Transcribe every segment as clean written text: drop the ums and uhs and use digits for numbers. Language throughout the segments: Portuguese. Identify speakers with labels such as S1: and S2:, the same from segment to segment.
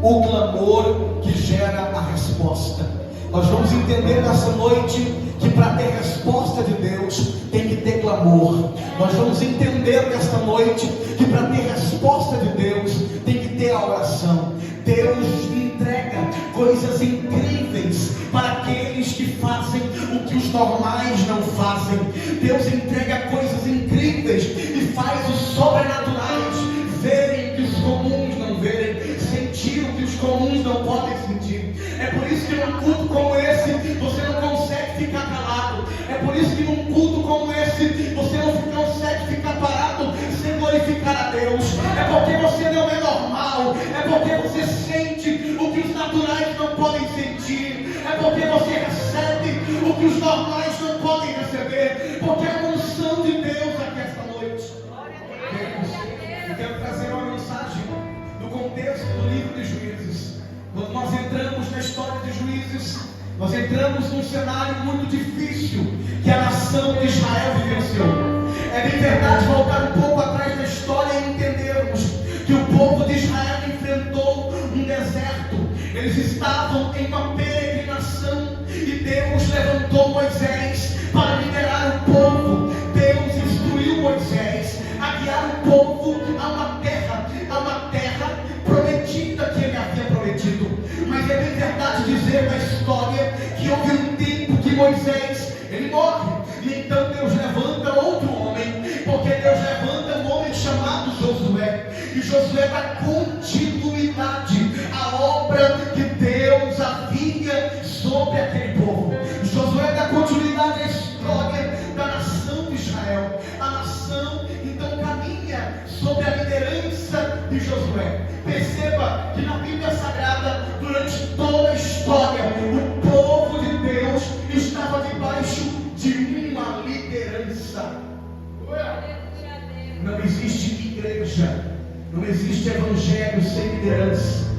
S1: o clamor que gera a resposta. Nós vamos entender nessa noite que para ter resposta de Deus tem que ter clamor. Nós vamos entender nesta noite que para ter resposta de Deus tem que ter a oração. Deus entrega coisas incríveis para aqueles que fazem o que os normais não fazem. Deus entrega coisas incríveis e faz os sobrenaturais verem o que os comuns não verem, sentir o que os comuns não podem sentir. É por isso que num culto como esse você não consegue ficar calado. É por isso que num culto como esse você não consegue ficar parado sem glorificar a Deus. É porque você não é normal. É porque você sente o que os naturais não podem sentir. É porque você recebe o que os normais não podem receber. Porque é a unção de Deus aqui esta noite. Eu quero trazer uma mensagem do contexto do livro de Juízes. Quando nós entramos na história de Juízes, nós entramos num cenário muito difícil que a nação de Israel vivenciou. É bem verdade voltar um pouco atrás da história e entendermos que o povo de Israel enfrentou um deserto. Eles estavam em uma peregrinação e Deus levantou Moisés para liderar o povo. Deus instruiu Moisés a guiar o povo a uma terra prometida que ele havia prometido. Mas é bem verdade dizer na história que houve um tempo que Moisés, ele morre, e então Deus levanta outro homem, porque Deus levanta um homem chamado Josué, e Josué dá continuidade à obra que Deus havia sobre aquele povo. Josué dá continuidade à história da nação de Israel. A nação então caminha sob a liderança de Josué. Perceba que na Bíblia Sagrada, durante toda a história, o povo de Deus estava debaixo de uma liderança. Não existe igreja, não existe evangelho sem liderança.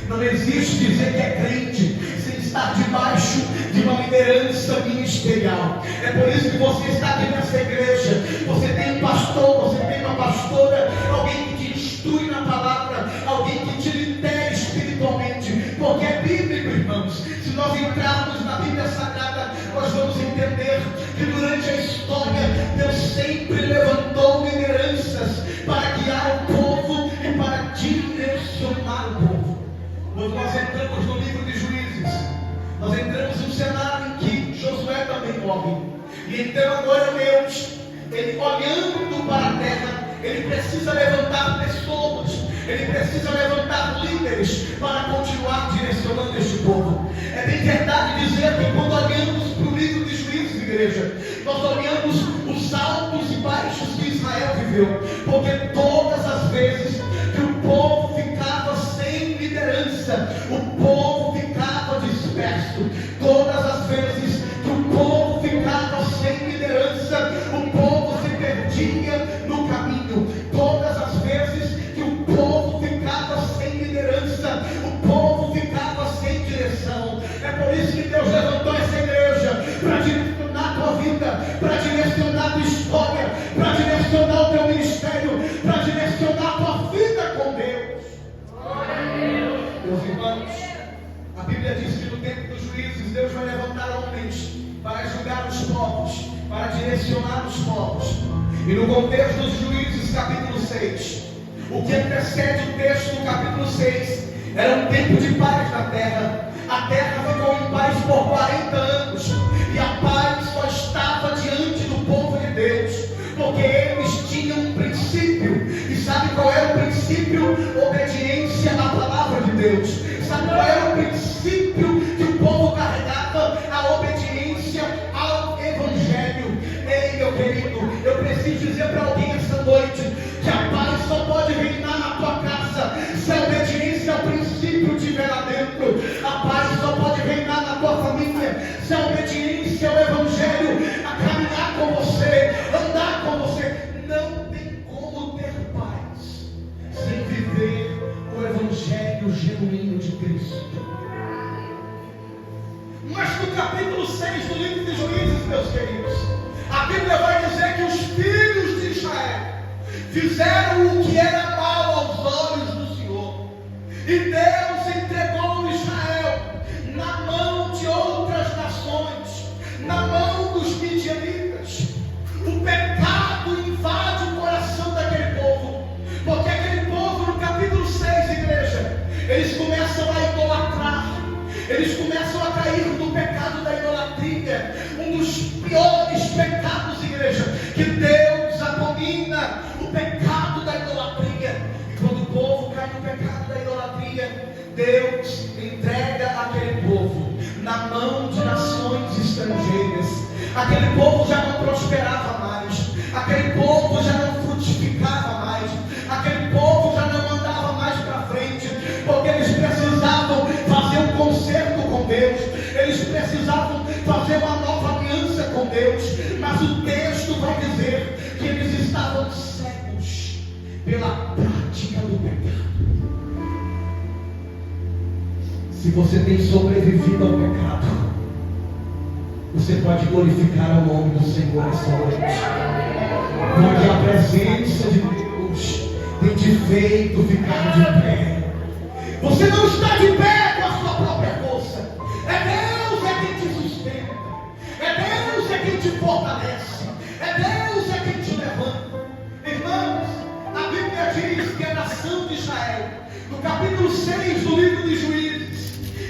S1: Não existe dizer que é crente sem estar debaixo de uma liderança ministerial. É por isso que você está aqui nessa igreja. Você tem um pastor, você tem uma pastora, alguém que te instrui na palavra, alguém que te lidera espiritualmente. Porque é bíblico, irmãos. Se nós entrarmos na Bíblia Sagrada, nós vamos entender que durante a história Deus sempre levantou lideranças para guiar o povo e para direcionar o povo. Quando nós entramos no livro de Juízes, nós entramos num cenário em que Josué também morre. E então agora Deus, ele olhando para a terra, ele precisa levantar pessoas, ele precisa levantar líderes para continuar direcionando este povo. É bem verdade dizer que quando olhamos para o livro de Juízes, igreja, nós olhamos os altos e baixos que Israel viveu. Porque todas as vezes que o povo ficava sem liderança, o povo ficava disperso. Todas as vezes que o povo ficava sem liderança, o povo se perdia no caminho. Todas as vezes que o povo ficava sem liderança, o povo ficava sem direção. É por isso que Deus levantou essa igreja para direcionar a tua vida, para direcionar a tua história, para direcionar o teu ministério, para direcionar a tua vida com Deus. Meus irmãos, a Bíblia diz que no tempo dos juízes Deus vai levantar homens para julgar os povos, para direcionar os povos. E no contexto dos Juízes, capítulo 6, o que antecede o texto do capítulo 6 era um tempo de paz na terra. A terra ficou em paz por 40 anos, e a paz só estava diante do povo de Deus, porque eles tinham um princípio. E sabe qual era o princípio? Obediência à palavra de Deus. Sabe qual era o princípio que o povo carregava? A obediência ao Evangelho. Ei, meu querido, eu preciso dizer para alguém essa noite que a paz só pode reinar na tua casa se a obediência ao princípio estiver lá dentro. A paz só pode reinar na tua família se a obediência ao Evangelho a caminhar com você, andar com você. Não tem como ter paz sem viver o Evangelho genuíno de Cristo. Mas no capítulo 6 do livro de Juízes, meus queridos, a Bíblia vai dizer que os filhos de Israel fizeram o que era mal aos olhos do Senhor. E Deus entregou Israel na mão de outras nações, na mão dos midianitas. O pecado invade o coração daquele povo, porque aquele povo, no capítulo 6, igreja, eles começam a idolatrar, eles começam a cair no pecado da idolatria, um dos piores pecados, igreja, que Deus abomina, o pecado da idolatria. E quando o povo cai no pecado da idolatria, Deus entrega aquele povo na mão de nações estrangeiras. Aquele povo já não prosperava mais, aquele povo já não frutificava mais, aquele povo já não andava mais para frente, porque eles precisavam fazer um concerto com Deus, eles precisavam fazer uma nova aliança com Deus. Mas o texto vai dizer que eles estavam cegos pela prática do pecado. Se você tem sobrevivido ao pecado, você pode glorificar o nome do Senhor essa noite, porque a presença de Deus tem te feito ficar de pé. Você não está de pé com a sua própria força. É Deus quem te sustenta, é Deus quem te fortalece, é Deus quem te levanta. Irmãos, a Bíblia diz que a nação de Israel, no capítulo 6 do livro de Juízes,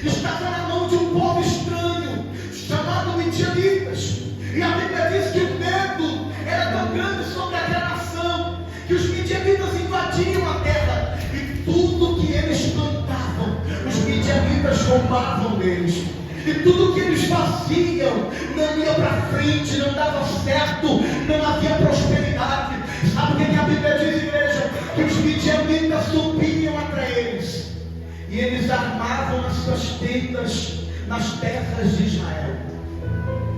S1: estava na mão de um povo estranho, chamado midianitas. E a Bíblia diz que o medo era tão grande sobre aquela nação, que os midianitas invadiam a terra, e tudo que eles plantavam, os midianitas roubavam deles. E tudo que eles faziam não ia para frente, não dava certo, não havia prosperidade. Sabe o que a Bíblia diz, igreja? Que os midianitas subiam atrás eles, e eles armavam as suas tendas nas terras de Israel.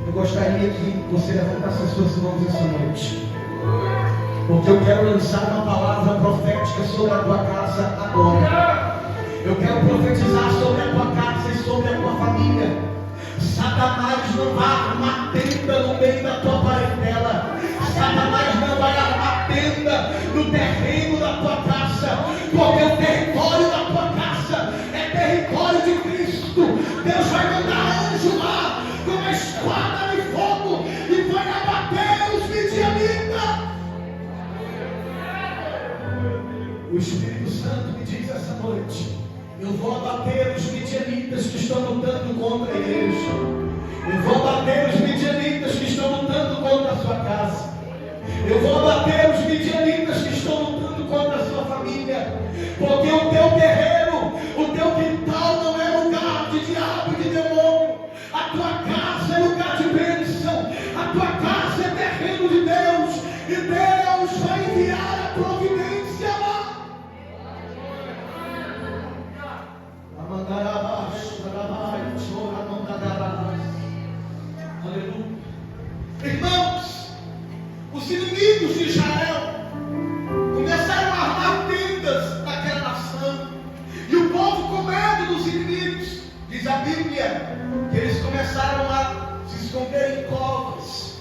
S1: Eu gostaria que você levantasse as suas mãos essa noite, porque eu quero lançar uma palavra profética sobre a tua casa agora. Eu quero profetizar sobre a tua casa e sobre a tua família. Satanás não vai armar tenda no meio da tua parentela. Satanás não vai armar tenda no terreno da tua casa, porque o território da tua casa é território de Cristo. Deus vai mandar anjo lá com uma espada de fogo e vai abater os midianitas. O Espírito Santo me diz essa noite: eu vou abater os midianitas que estão lutando contra a igreja. Eu vou abater os midianitas que estão lutando contra a sua casa. Eu vou abater os midianitas que estão lutando contra a sua família. Porque o teu terreno, o teu quintal não é lugar de diabo e de demônio. A tua casa é lugar de bênção. A tua casa é terreno de Deus. E Deus vai enviar a providência lá. Aleluia. Irmãos, os inimigos de Israel começaram a armar tendas naquela nação, e o povo, com medo dos inimigos, diz a Bíblia, que eles começaram a se esconder em covas,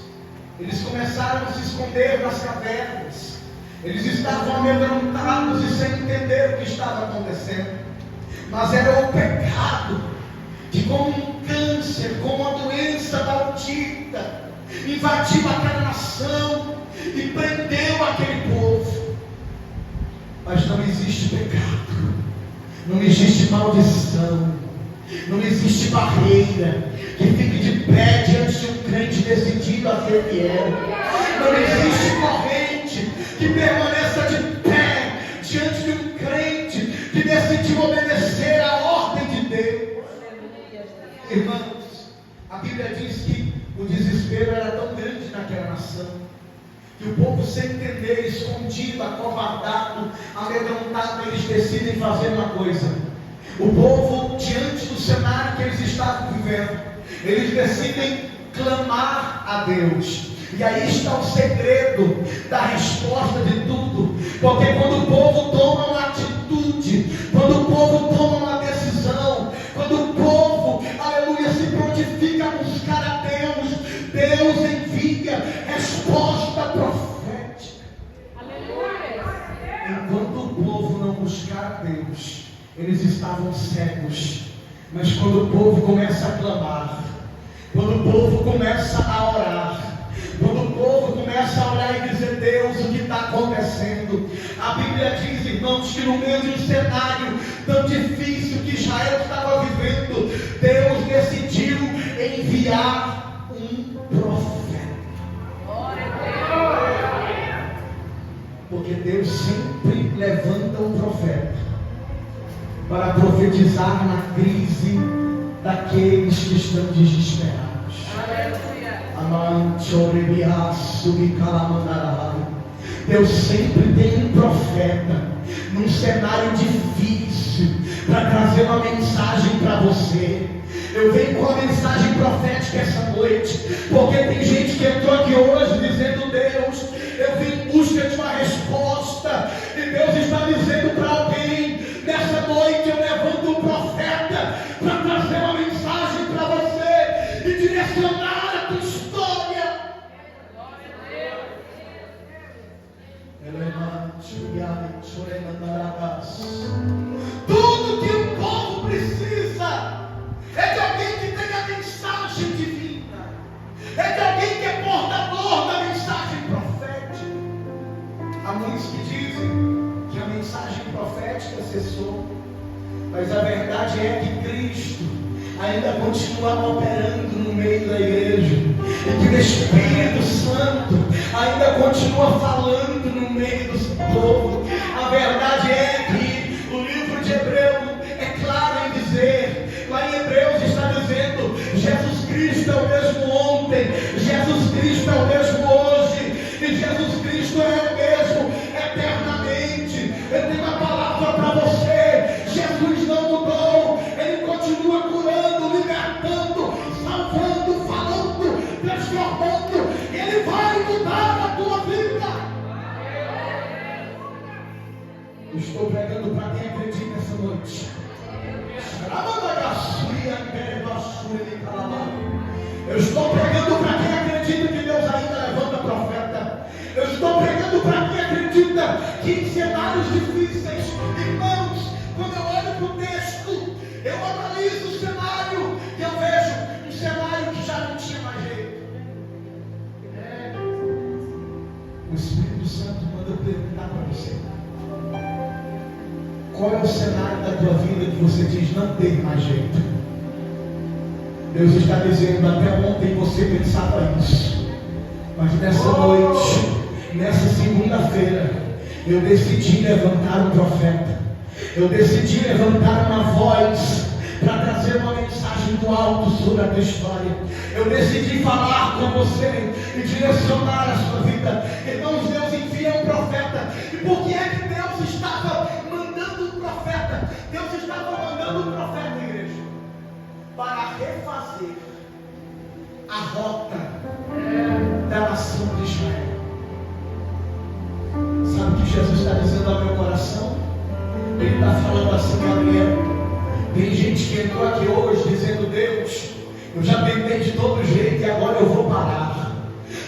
S1: eles começaram a se esconder nas cavernas, eles estavam amedrontados e sem entender o que estava acontecendo. Mas era o pecado que, como um câncer, como uma doença maldita, invadiu aquela nação e prendeu aquele povo. Mas não existe pecado, não existe maldição, não existe barreira que fique de pé diante de um crente decidido a ser fiel. Não existe corrente que permaneça de pé diante de um crente que decidiu obedecer à ordem de Deus. Irmãos, a Bíblia diz que o desespero era tão grande naquela nação, que o povo, sem entender, escondido, acovardado, amedrontado, eles decidem fazer uma coisa. O povo, diante do cenário que eles estavam vivendo, eles decidem clamar a Deus. E aí está o segredo da resposta de tudo. Porque quando o povo toma uma atitude, quando o povo toma uma decisão, quando o povo, aleluia, se prontifica a buscar a Deus, Deus envia resposta profética. Aleluia. Enquanto o povo não buscar a Deus, eles cegos. Mas quando o povo começa a clamar, quando o povo começa a orar, quando o povo começa a olhar e dizer: Deus, o que está acontecendo? A Bíblia diz, irmãos, que no meio de um cenário tão difícil que Israel estava vivendo, Deus decidiu enviar um profeta. Porque Deus sempre levanta um profeta para profetizar na crise daqueles que estão desesperados. Deus sempre tem um profeta num cenário difícil para trazer uma mensagem para você. Eu venho com a mensagem profética essa noite, porque tem gente que entrou aqui hoje dizendo: Deus, eu vim em busca de uma resposta, e Deus está dizendo para alguém: nessa noite eu levanto um profeta para trazer uma mensagem para você e direcionar a tua história. Tudo que o povo precisa é de alguém que tem a mensagem divina, é de alguém que é portador da mensagem profética. Há muitos que dizem que a mensagem profética cessou, mas a verdade é que Cristo ainda continua operando no meio da igreja, e que o Espírito Santo ainda continua falando no meio do povo. A verdade é que o livro de Hebreus é claro em dizer, lá em Hebreus está dizendo: Jesus Cristo é o mesmo ontem, Jesus Cristo é o mesmo hoje, e Jesus Cristo é o mesmo eternamente. Eu tenho uma palavra para você: Jesus não mudou, Ele continua curando, libertando, salvando, falando, transformando. Ele vai mudar a tua vida. Eu estou pregando para quem acredita essa noite. Eu estou pregando para quem acredita que Deus ainda levanta profeta. Eu estou pregando para quem acredita que em cenários difíceis, irmãos, quando eu olho para o texto, eu analiso o cenário e eu vejo um cenário que já não tinha mais jeito. O Espírito Santo manda eu perguntar para você: qual é o cenário da tua vida que você diz não tem mais jeito? Deus está dizendo: até ontem você pensava isso, mas nessa noite, nessa segunda-feira, eu decidi levantar um profeta. Eu decidi levantar uma voz para trazer uma mensagem do alto sobre a tua história. Eu decidi falar com você e direcionar a sua vida. Irmãos, Deus envia um profeta. E por que é que Deus estava mandando um profeta? Deus estava mandando um profeta, igreja, para refazer a rota da nação de Israel. Sabe o que Jesus está dizendo ao meu coração? Ele está falando assim: Gabriel, tem gente que entrou aqui hoje dizendo: Deus, eu já tentei de todo jeito e agora eu vou parar.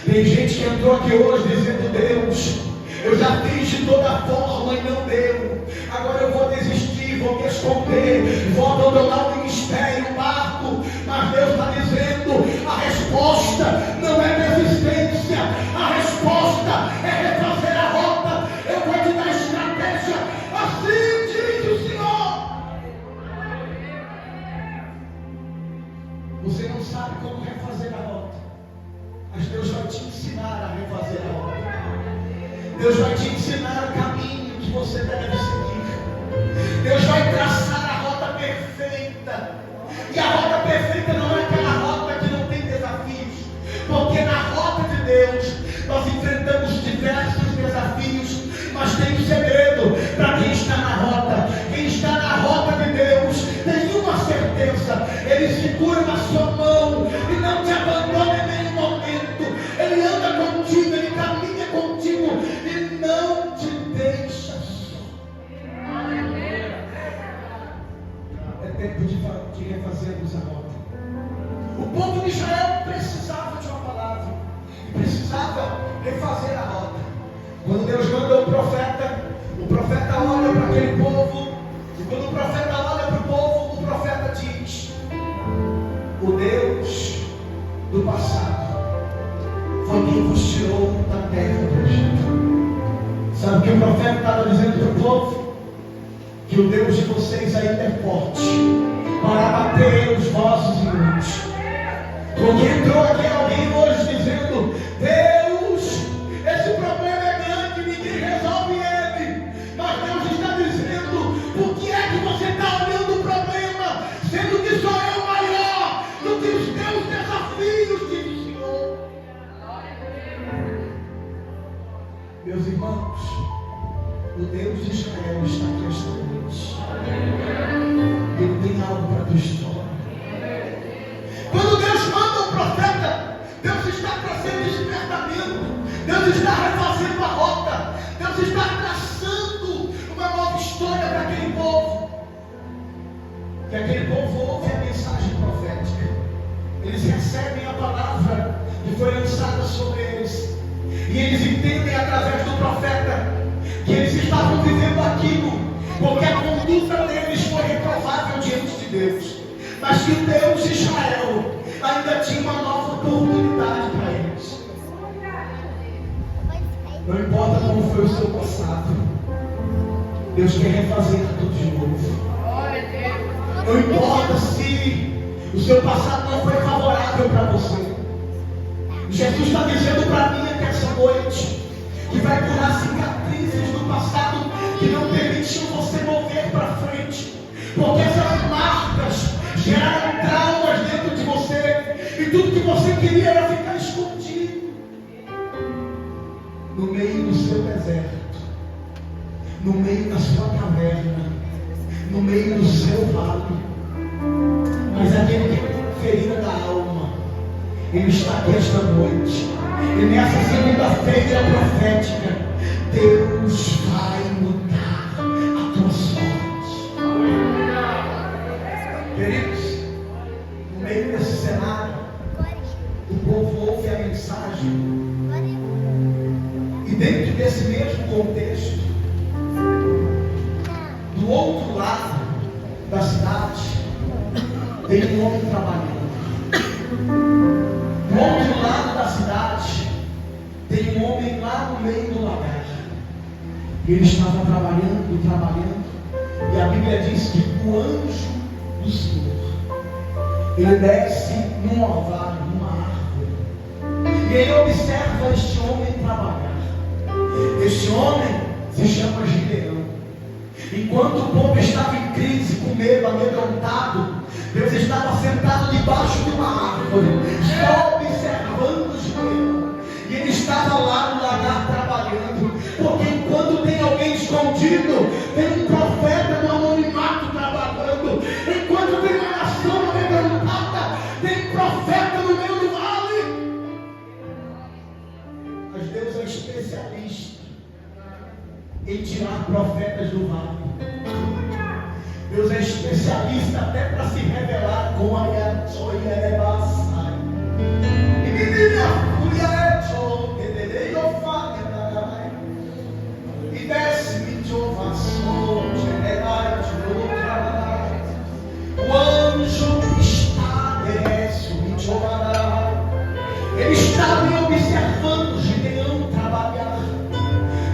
S1: Tem gente que entrou aqui hoje dizendo: Deus, eu já fiz de toda forma e não deu, agora eu vou desistir, vou me esconder, vou abandonar o ministério, o barco. Mas Deus está dizendo: a resposta não é desistência, a resposta é refazer a rota. Eu vou te dar estratégia, assim diz o Senhor. Você não sabe como refazer a rota, mas Deus vai te ensinar a refazer a rota. Deus vai te ensinar o caminho que você deve seguir. Deus vai traçar a rota perfeita. E a rota perfeita não é aquela rota que não tem desafios, porque na rota de Deus nós enfrentamos diversos desafios, mas tem um segredo para quem está na rota. Quem está na rota de Deus tem uma certeza: Ele segura na sua mão e não te abandona em nenhum momento. Ele anda contigo, Ele caminha contigo e não te deixa só. É tempo de refazermos a rota. O povo de Israel precisava de uma palavra, precisava refazer a rota. Quando Deus manda o profeta olha para aquele povo, e quando o profeta olha para o povo, o profeta estava dizendo para o povo que o Deus de vocês ainda é forte para abater os vossos inimigos. Porque entrou aqui alguém hoje dizendo: Deus, esse problema é grande, ninguém resolve ele. Mas Deus está dizendo: por que é que você está olhando o problema, sendo que sou eu maior do que os teus desafios, diz o Senhor. Meus irmãos, o Deus de Israel está aqui esta noite. Ele tem algo para a tua história. Quando Deus manda um profeta, Deus está trazendo despertamento, Deus está refazendo a rota, Deus está traçando uma nova história para aquele povo. E aquele povo ouve a mensagem profética, eles recebem a palavra que foi lançada sobre eles, e eles entendem através do profeta que eles estavam vivendo aquilo, porque a conduta deles foi reprovável diante de Deus, mas que o Deus de Israel ainda tinha uma nova oportunidade para eles. Não importa como foi o seu passado, Deus quer refazer tudo de novo. Não importa se o seu passado não foi favorável para você, Jesus está dizendo para mim aqui essa noite que vai curar cicatrizes do passado que não permitiam você mover para frente, porque essas marcas geraram traumas dentro de você, e tudo que você queria era ficar escondido no meio do seu deserto, no meio da sua caverna, no meio do seu vale. Mas aquele que tem ferida da alma, ele está aqui esta noite, e nessa segunda-feira profética, Deus vai mudar a tua sorte. Queridos, no meio desse cenário, o povo ouve a mensagem, e dentro desse mesmo contexto, do outro lado da cidade, tem um homem trabalhando. Do outro lado da cidade, tem um homem lá no meio do lagar. E ele estava trabalhando, e a Bíblia diz que o anjo do Senhor, ele desce num orvalho, numa árvore, e ele observa este homem trabalhar. Este homem se chama Gideão. Enquanto o povo estava em crise, com medo, amedrontado, Deus estava sentado debaixo de uma árvore, só observando Gideão. E ele estava lá no lagar trabalhando, porque enquanto tem alguém escondido, tem um profeta no anonimato trabalhando. Enquanto tem uma nação amedrontada, tem um profeta no meio do vale. Mas Deus é especialista em tirar profetas do vale. Deus é especialista até para se revelar com a Yatsoi-Erebassai. E menina, e desce-me de ovação, o anjo está, desce-me de ovação. Ele estava observando Gideão trabalhar,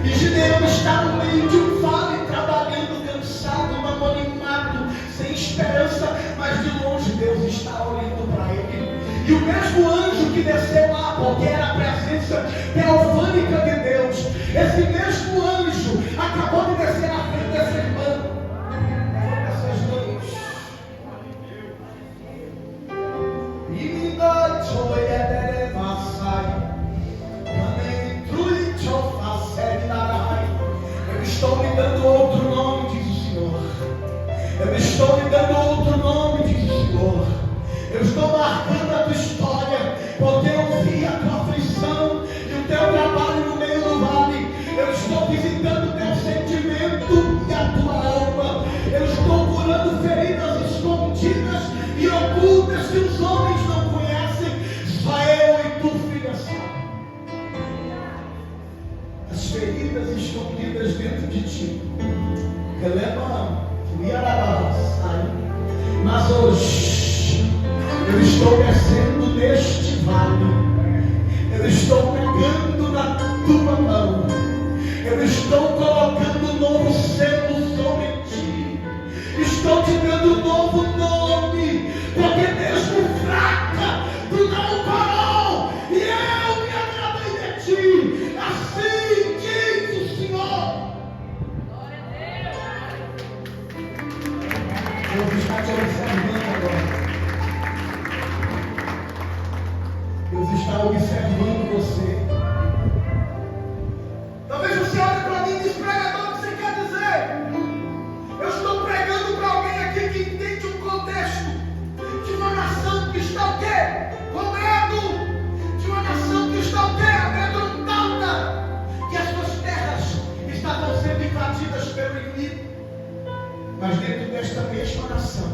S1: e Gideão está no meio de um vale trabalhando, cansado, no anonimato, sem esperança, mas de longe Deus está olhando para ele. E o mesmo anjo que desceu lá, porque era a presença teofânica de Deus, esse mesmo anjo acabou de descer na frente dessa irmã, essas mãos. Eu estou lhe dando outro nome, diz o Senhor. Eu estou lhe dando outro nome, diz o Senhor. Eu estou marcando a tua história, porque eu vi a tua aflição e o teu trabalho no meio do vale. Eu estou visitando o teu sentimento e a tua alma. Eu estou curando feridas escondidas e ocultas que os homens não conhecem. Só eu e tu, filha, sabem. As feridas escondidas dentro de ti. Mas hoje eu estou descendo neste vale, eu estou pegando na tua mão, eu estou colocando estou te dando um novo nome, porque mesmo fraca, tu não parou, e eu me agradei de ti. Assim diz o Senhor.
S2: Glória a Deus.
S1: Deus está te observando agora. Deus está observando você. Talvez você olhe para mim e diz: pregador, o que você quer dizer? Eu estou pregando para alguém aqui que entende um contexto de uma nação que está o quê? Com medo. De uma nação que está o quê? Amedrontada. Que as suas terras estavam sendo invadidas pelo inimigo. Mas dentro desta mesma nação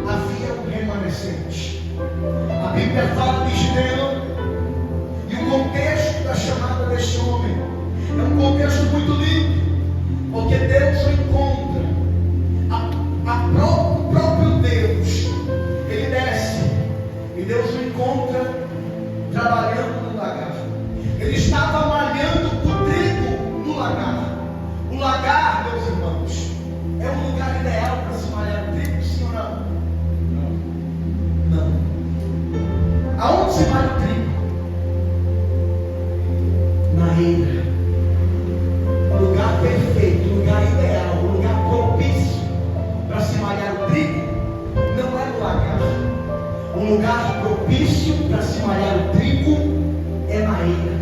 S1: havia um remanescente. A Bíblia fala de Gideão. E o contexto da chamada deste homem é um contexto muito lindo, porque Deus o encontra, o próprio Deus, ele desce, e Deus o encontra trabalhando no lagar. Ele estava malhando o trigo no lagar. O lagar, meus irmãos, é um lugar ideal para se malhar o trigo, sim ou não? Não. Aonde se malha o trigo? Na eira. O lugar perfeito, o lugar ideal, o lugar propício para se malhar o trigo não é no lagar. O lugar propício para se malhar o trigo é na eira.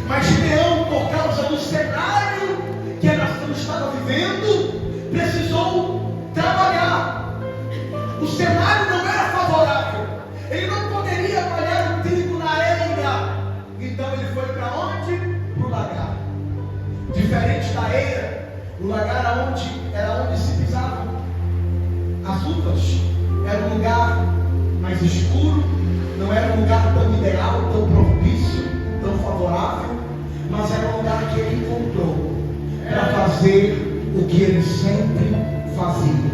S1: Mas Gideão, por causa do cenário que a nação estava vivendo, precisou trabalhar. O cenário não era favorável. Ele não poderia malhar o trigo na eira. Então ele foi para onde? Para o lagar. Diferente da eira, o lagar era onde se pisavam as uvas. Era um lugar mais escuro, não era um lugar tão ideal, tão propício, tão favorável, mas era um lugar que ele encontrou para fazer o que ele sempre fazia.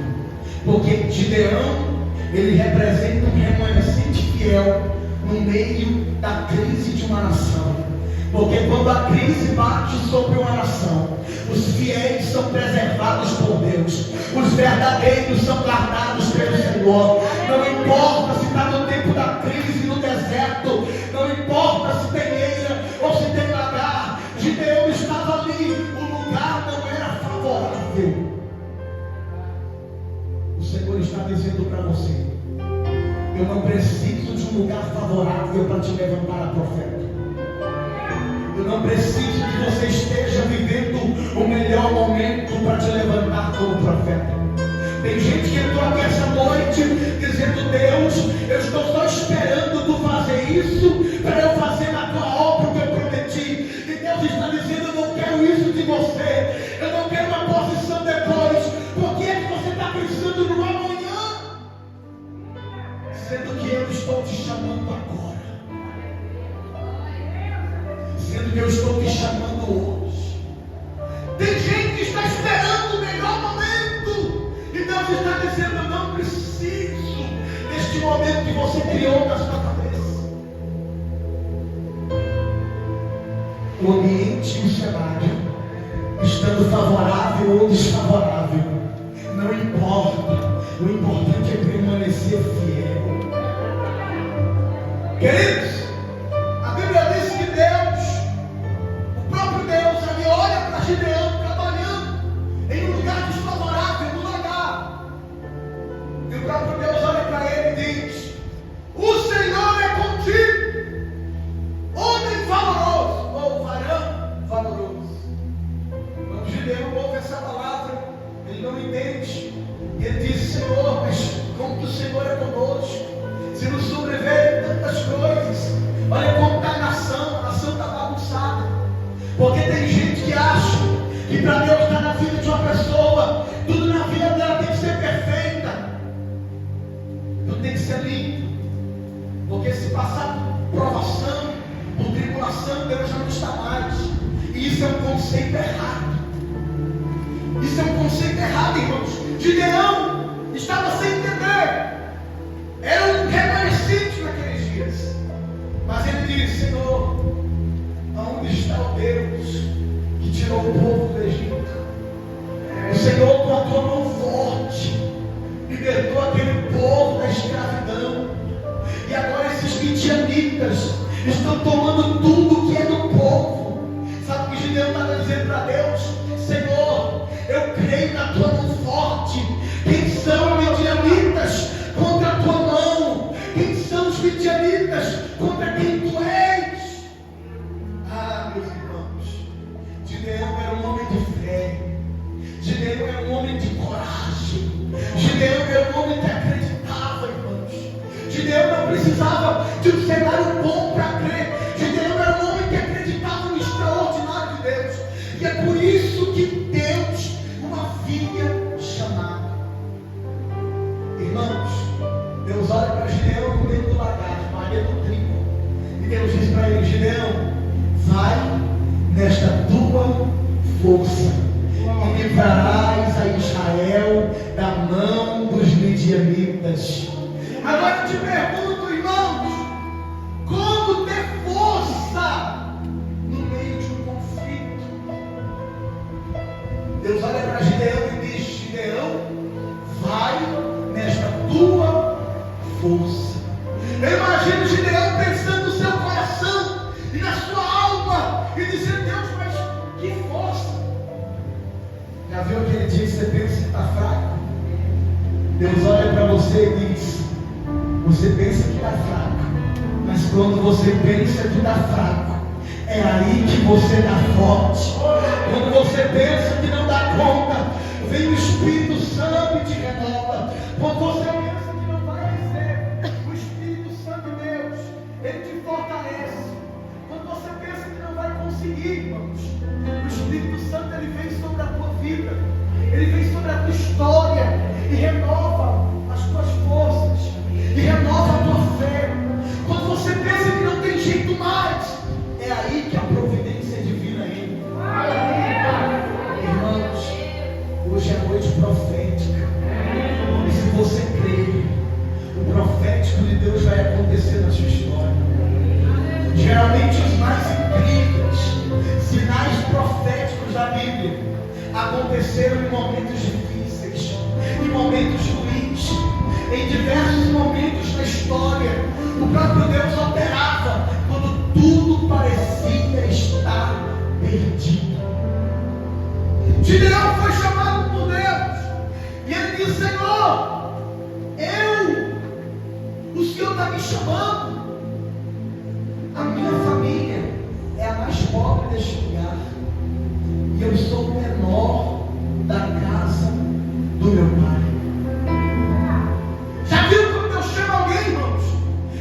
S1: Porque Gideão, ele representa um remanescente fiel no meio da crise de uma nação. Porque quando a crise bate sobre uma nação, os fiéis são preservados por Deus, os verdadeiros são guardados pelo Senhor. Não importa se está no tempo da crise, no deserto, não importa se tem eira ou se tem lagar. Gideão estava ali, o lugar não era favorável. O Senhor está dizendo para você: eu não preciso de um lugar favorável para te levantar a profeta. Eu não preciso que você esteja vivendo o melhor momento para te levantar como profeta. Tem gente que entrou aqui essa noite dizendo: Deus, eu estou só esperando tu fazer isso para eu fazer na tua obra o que eu prometi. E Deus está dizendo: eu não quero isso de você. Eu não quero uma posição depois. Por que é que você está pensando no amanhã? Sendo que eu estou te chamando agora. Sendo que eu estou te chamando hoje. Tem gente que está esperando o melhor momento. E Deus está dizendo: eu não preciso deste momento que você criou na sua cabeça. O ambiente e o cenário, estando favorável ou desfavorável, não importa. O importante é permanecer fiel. Queridos, a Bíblia diz que Deus, o próprio Deus, ali olha para Gideão trabalhando em um lugar desfavorável, no lagar. E o próprio Deus olha para ele e diz: o Senhor é contigo, homem valoroso, ou varão valoroso. Quando Gideão ouve essa palavra, ele não entende. Ele diz: Senhor, mas como que o Senhor é conosco? Se nos sobreveio tantas coisas. Olha como está a nação está bagunçada. Porque tem gente que acha que para Deus estar na vida de uma pessoa, tudo na vida dela tem que ser perfeita, tudo tem que ser limpo. Porque se passar por provação, por tribulação, Deus já não está mais. E isso é um conceito errado. Isso é um conceito errado, irmãos. Gideão estava sem entender. Era um remanescente naqueles dias. Mas ele disse: Senhor, aonde está o Deus que tirou o povo do Egito? O Senhor, com a tua mão forte, libertou aquele povo da escravidão. E agora esses midianitas estão tomando tudo que é do povo. Sabe o que Gideão estava dizendo para Deus? Senhor, eu creio na tua mão forte. Quem são os midianitas contra a tua mão? Quem são os midianitas contra quem tu és? Ah, meus irmãos, Gideão era um homem de fé. Gideão era um homem de coragem. Gideão era um homem que acreditava, irmãos. Gideão não precisava de um cenário bom para crer. Gideão era um homem que acreditava no extraordinário de Deus. E é por isso que Deus o havia chamado. Irmãos, Deus olha para Gideão no meio do lagarto, Maria do trigo. E Deus diz para ele: Gideão, vai nesta tua força e livrarás a Israel da mão dos midianitas. Agora eu te pergunto, irmãos, como ter força no meio de um conflito? Deus olha para Gideão e diz: Gideão, vai nesta tua força. Eu imagino Gideão pensando no seu coração e na sua alma e dizendo: Deus, mas que força! Já viu aquele dia que você pensa que está fraco? Deus olha para você e diz: você pensa que está fraco, mas quando você pensa que está fraco, é aí que você está forte. Quando você pensa que não dá conta, vem o Espírito Santo e te renova. Quando você pensa que não vai vencer, o Espírito Santo de Deus, ele te fortalece. Quando você pensa que não vai conseguir, irmãos, o Espírito Santo ele vem sobre a tua vida, ele vem sobre a tua história e renova as tuas forças, e renova a tua fé. Quando você pensa que não tem jeito mais, é aí que a providência divina entra. Irmãos, hoje é noite profética, e se você crer, o profético de Deus vai acontecer na sua história. Geralmente os mais incríveis sinais proféticos da Bíblia aconteceram em momentos difíceis, em momentos ruins, em diversos momentos da história. O próprio Deus operava quando tudo parecia estar perdido. Gideão foi chamado por Deus e ele disse: Senhor, o Senhor está me chamando. A minha família é a mais pobre deste lugar e eu sou o menor da casa do meu pai. Já viu quando Deus chama alguém, irmãos,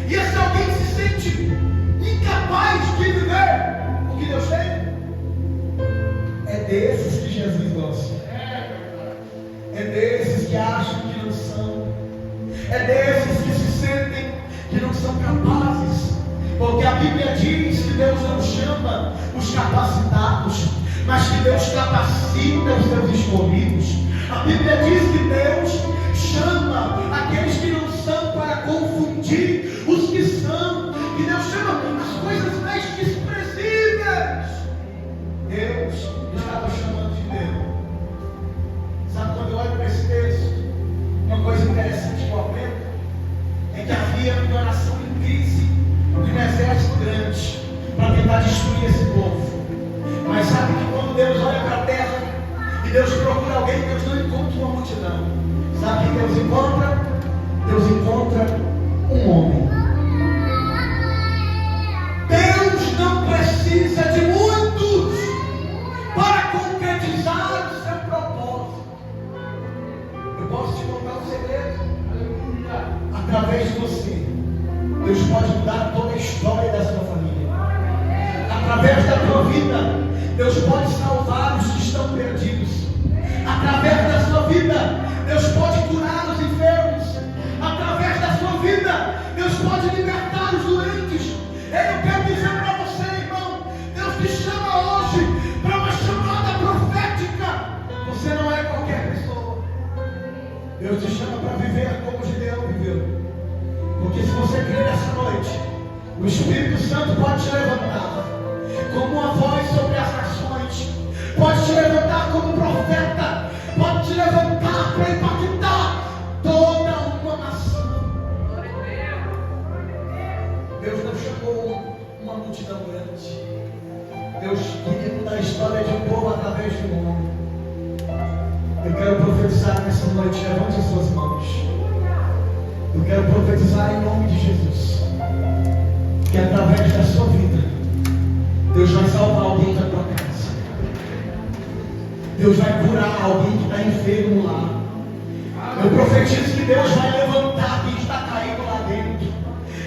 S1: e esse alguém se sente incapaz de viver o que Deus tem? É desses que Jesus gosta. É desses que acham que não são. É desses que se sentem que não são capazes. Porque a Bíblia diz que Deus não chama os capacitados, mas que Deus capacita os seus escolhidos. A Bíblia diz que Deus chama aqueles que não são para confundir os que são. Que Deus chama as coisas mais desprezíveis. Deus estava chamando de Deus. Sabe, quando eu olho para esse texto, uma coisa interessante que eu aprendo é que havia uma nação em crise, de um exército grande, para tentar destruir esse povo. Mas sabe que quando Deus olha para a terra e Deus procura alguém, Deus não encontra uma multidão. Sabe o que Deus encontra? Deus encontra um homem. Deus não precisa de muitos para concretizar o seu propósito. Eu posso te contar um segredo? Através de você, Deus pode mudar toda a história da sua família. Através da tua vida, Deus pode salvar os que estão perdidos. Através da sua vida, Deus pode curar os enfermos. Através da sua vida, Deus pode libertar os doentes. Eu quero dizer para você, irmão, Deus te chama hoje para uma chamada profética. Você não é qualquer pessoa. Deus te chama para viver como Gideão viveu. Porque se você crer nessa noite, o Espírito Santo pode te levantar como uma voz sobre as nações, pode te levantar como profeta, pode te levantar para impactar toda Deus não chamou uma multidão grande. Deus queria mudar a história de um povo através de um homem. Eu quero profetizar nessa noite, levante as suas mãos. Eu quero profetizar em nome de Jesus, que através da sua vida, Deus vai salvar alguém da tua casa. Deus vai curar alguém que está enfermo lá. Eu profetizo que Deus vai levantar quem está caído lá dentro.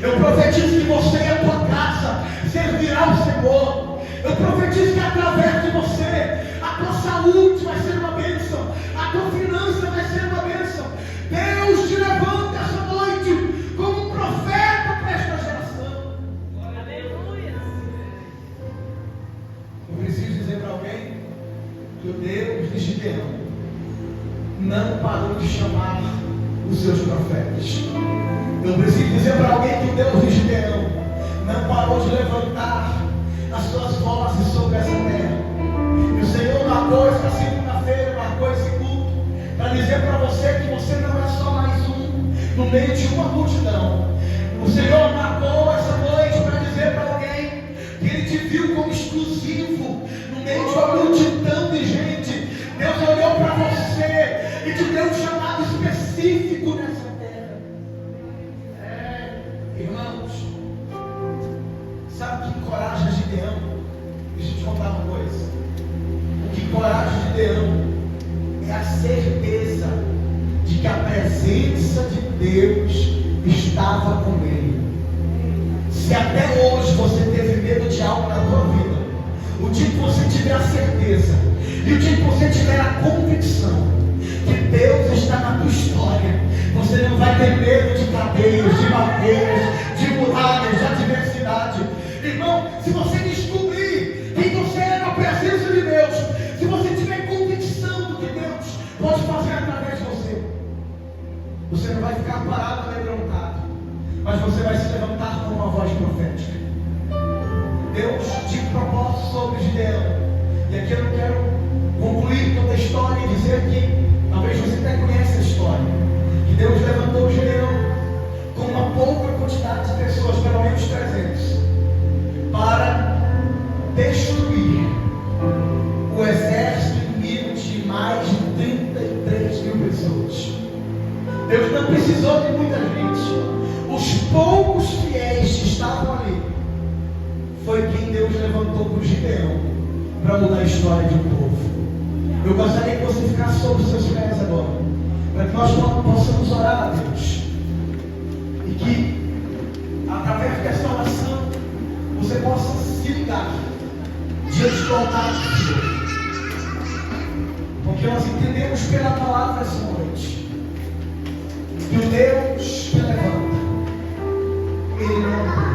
S1: Eu profetizo que você e a tua casa servirá ao Senhor. Eu profetizo que através de você, a tua saúde vai ser uma bênção, a tua finança vai ser uma bênção. Deus te levanta essa noite como um profeta para esta geração.
S2: Aleluia.
S1: Eu preciso dizer para alguém que o Deus de Gideão não parou de chamar os seus profetas. Eu preciso dizer para alguém que o Deus de Gideão não parou de levantar as suas vozes sobre essa terra. E o Senhor marcou essa segunda-feira, marcou esse culto, para dizer para você que você não é só mais um no meio de uma multidão. O Senhor marcou essa noite para dizer para alguém que Ele te viu como exclusivo no meio de uma multidão de gente. Deus olhou para você e te deu um chamado específico nessa terra. Irmãos, sabe o que encoraja Gideão? Deixa eu te contar uma coisa. O que encoraja Gideão é a certeza de que a presença de Deus estava com ele. Se até hoje você teve medo de algo na tua vida, o dia que você tiver a certeza e o dia que você tiver a convicção que Deus está na tua história, você não vai ter medo de cadeias, de barreiras, de muralhas, de adversidade. Irmão, se você descobrir quem você é na presença de Deus, se você tiver convicção do que Deus pode fazer através de você, você não vai ficar parado, amedrontado, mas você vai se levantar com uma voz profética. Deus tinha um propósito sobre Gideão, e aqui eu não quero concluir toda a história e dizer que talvez você até conheça a história, que Deus levantou Gideão com uma pouca quantidade de pessoas, pelo menos 300, para destruir o exército inimigo de mais de 33 mil pessoas. Deus não precisou de muita gente. Os poucos fiéis que estavam ali foi quem Deus levantou para o Gideão para mudar a história de um povo. Eu gostaria que você ficasse sobre os seus pés agora, para que nós possamos orar a Deus, e que através dessa oração você possa se ligar diante do altar de Deus, porque nós entendemos pela palavra essa noite que o Deus que levanta, Ele não muda.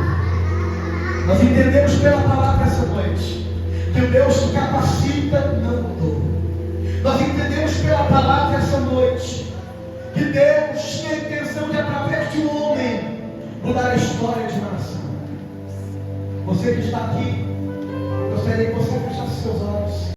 S1: Nós entendemos pela palavra essa noite que o Deus que capacita não mudou. Nós entendemos pela palavra essa noite que Deus tem a intenção de, através de um homem, mudar a história de uma nação. Você que está aqui, gostaria que você fechasse seus olhos.